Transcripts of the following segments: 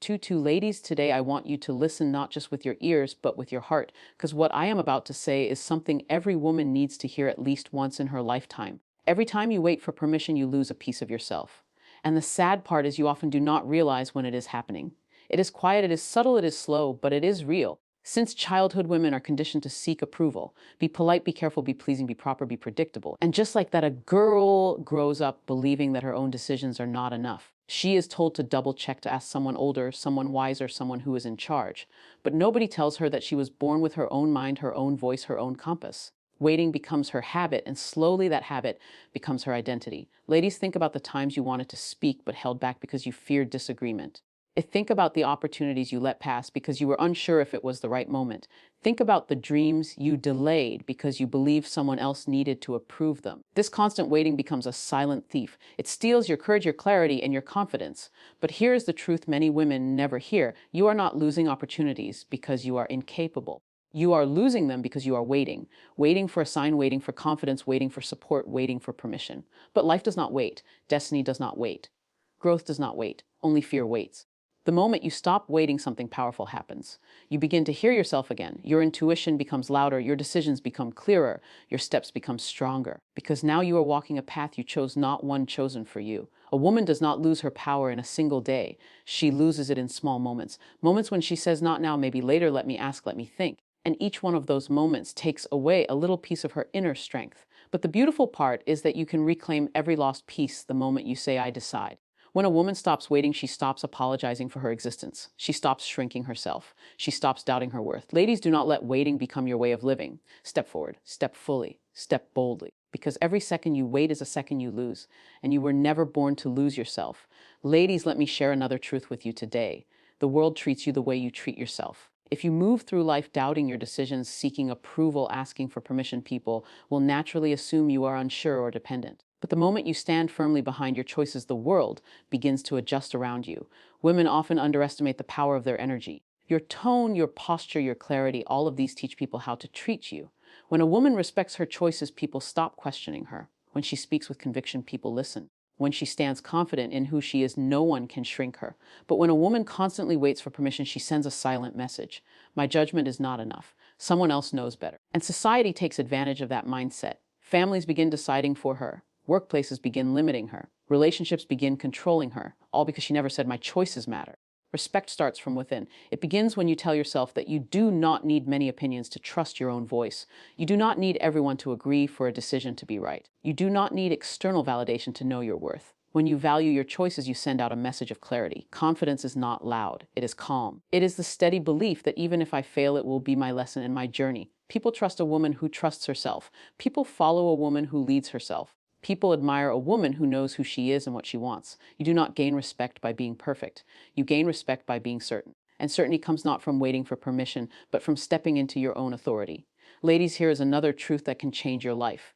Tutu. Ladies, today I want you to listen not just with your ears, but with your heart, because what I am about to say is something every woman needs to hear at least once in her lifetime. Every time you wait for permission, you lose a piece of yourself. And the sad part is you often do not realize when it is happening. It is quiet, it is subtle, it is slow, but it is real. Since childhood, women are conditioned to seek approval. Be polite, be careful, be pleasing, be proper, be predictable. And just like that, a girl grows up believing that her own decisions are not enough. She is told to double check, to ask someone older, someone wiser, someone who is in charge. But nobody tells her that she was born with her own mind, her own voice, her own compass. Waiting becomes her habit, and slowly that habit becomes her identity. Ladies, think about the times you wanted to speak but held back because you feared disagreement. Think about the opportunities you let pass because you were unsure if it was the right moment. Think about the dreams you delayed because you believed someone else needed to approve them. This constant waiting becomes a silent thief. It steals your courage, your clarity, and your confidence. But here is the truth many women never hear. You are not losing opportunities because you are incapable. You are losing them because you are waiting. Waiting for a sign, waiting for confidence, waiting for support, waiting for permission. But life does not wait. Destiny does not wait. Growth does not wait. Only fear waits. The moment you stop waiting, something powerful happens. You begin to hear yourself again. Your intuition becomes louder, your decisions become clearer, your steps become stronger. Because now you are walking a path you chose, not one chosen for you. A woman does not lose her power in a single day. She loses it in small moments. Moments when she says, not now, maybe later, let me ask, let me think. And each one of those moments takes away a little piece of her inner strength. But the beautiful part is that you can reclaim every lost piece the moment you say, I decide. When a woman stops waiting, she stops apologizing for her existence. She stops shrinking herself. She stops doubting her worth. Ladies, do not let waiting become your way of living. Step forward, step fully, step boldly. Because every second you wait is a second you lose, and you were never born to lose yourself. Ladies, let me share another truth with you today. The world treats you the way you treat yourself. If you move through life doubting your decisions, seeking approval, asking for permission, people will naturally assume you are unsure or dependent. But the moment you stand firmly behind your choices, the world begins to adjust around you. Women often underestimate the power of their energy. Your tone, your posture, your clarity, all of these teach people how to treat you. When a woman respects her choices, people stop questioning her. When she speaks with conviction, people listen. When she stands confident in who she is, no one can shrink her. But when a woman constantly waits for permission, she sends a silent message. My judgment is not enough. Someone else knows better. And society takes advantage of that mindset. Families begin deciding for her. Workplaces begin limiting her. Relationships begin controlling her, all because she never said, my choices matter. Respect starts from within. It begins when you tell yourself that you do not need many opinions to trust your own voice. You do not need everyone to agree for a decision to be right. You do not need external validation to know your worth. When you value your choices, you send out a message of clarity. Confidence is not loud. It is calm. It is the steady belief that even if I fail, it will be my lesson and my journey. People trust a woman who trusts herself. People follow a woman who leads herself. People admire a woman who knows who she is and what she wants. You do not gain respect by being perfect. You gain respect by being certain. And certainty comes not from waiting for permission, but from stepping into your own authority. Ladies, here is another truth that can change your life.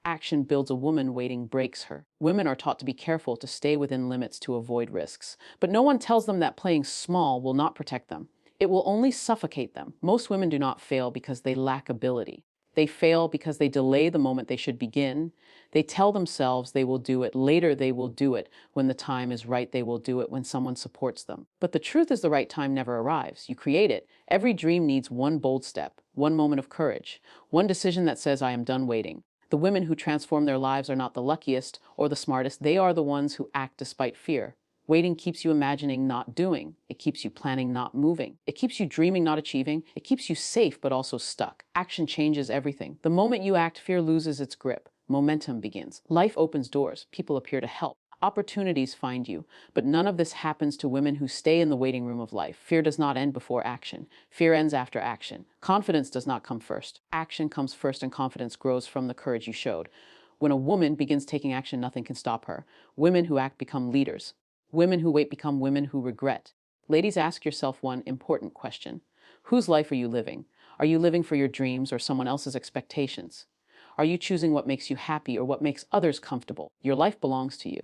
Action builds a woman, waiting breaks her. Women are taught to be careful, to stay within limits, to avoid risks. But no one tells them that playing small will not protect them. It will only suffocate them. Most women do not fail because they lack ability. They fail because they delay the moment they should begin. They tell themselves they will do it. Later, they will do it. When the time is right, they will do it when someone supports them. But the truth is the right time never arrives. You create it. Every dream needs one bold step, one moment of courage, one decision that says, I am done waiting. The women who transform their lives are not the luckiest or the smartest. They are the ones who act despite fear. Waiting keeps you imagining, not doing. It keeps you planning, not moving. It keeps you dreaming, not achieving. It keeps you safe, but also stuck. Action changes everything. The moment you act, fear loses its grip. Momentum begins. Life opens doors. People appear to help. Opportunities find you. But none of this happens to women who stay in the waiting room of life. Fear does not end before action. Fear ends after action. Confidence does not come first. Action comes first, and confidence grows from the courage you showed. When a woman begins taking action, nothing can stop her. Women who act become leaders. Women who wait become women who regret. Ladies, ask yourself one important question. Whose life are you living? Are you living for your dreams or someone else's expectations? Are you choosing what makes you happy or what makes others comfortable? Your life belongs to you.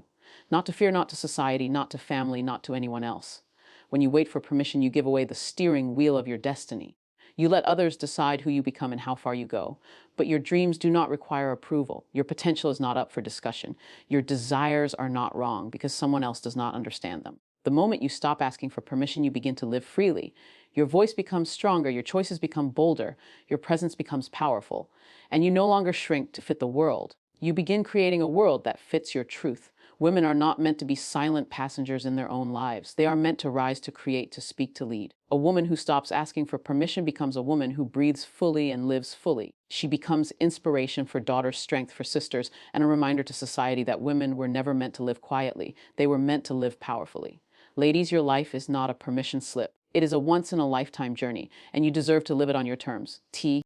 Not to fear, not to society, not to family, not to anyone else. When you wait for permission, you give away the steering wheel of your destiny. You let others decide who you become and how far you go. But your dreams do not require approval. Your potential is not up for discussion. Your desires are not wrong because someone else does not understand them. The moment you stop asking for permission, you begin to live freely. Your voice becomes stronger, your choices become bolder, your presence becomes powerful, and you no longer shrink to fit the world. You begin creating a world that fits your truth. Women are not meant to be silent passengers in their own lives. They are meant to rise, to create, to speak, to lead. A woman who stops asking for permission becomes a woman who breathes fully and lives fully. She becomes inspiration for daughters, strength for sisters, and a reminder to society that women were never meant to live quietly. They were meant to live powerfully. Ladies, your life is not a permission slip. It is a once-in-a-lifetime journey, and you deserve to live it on your terms. T.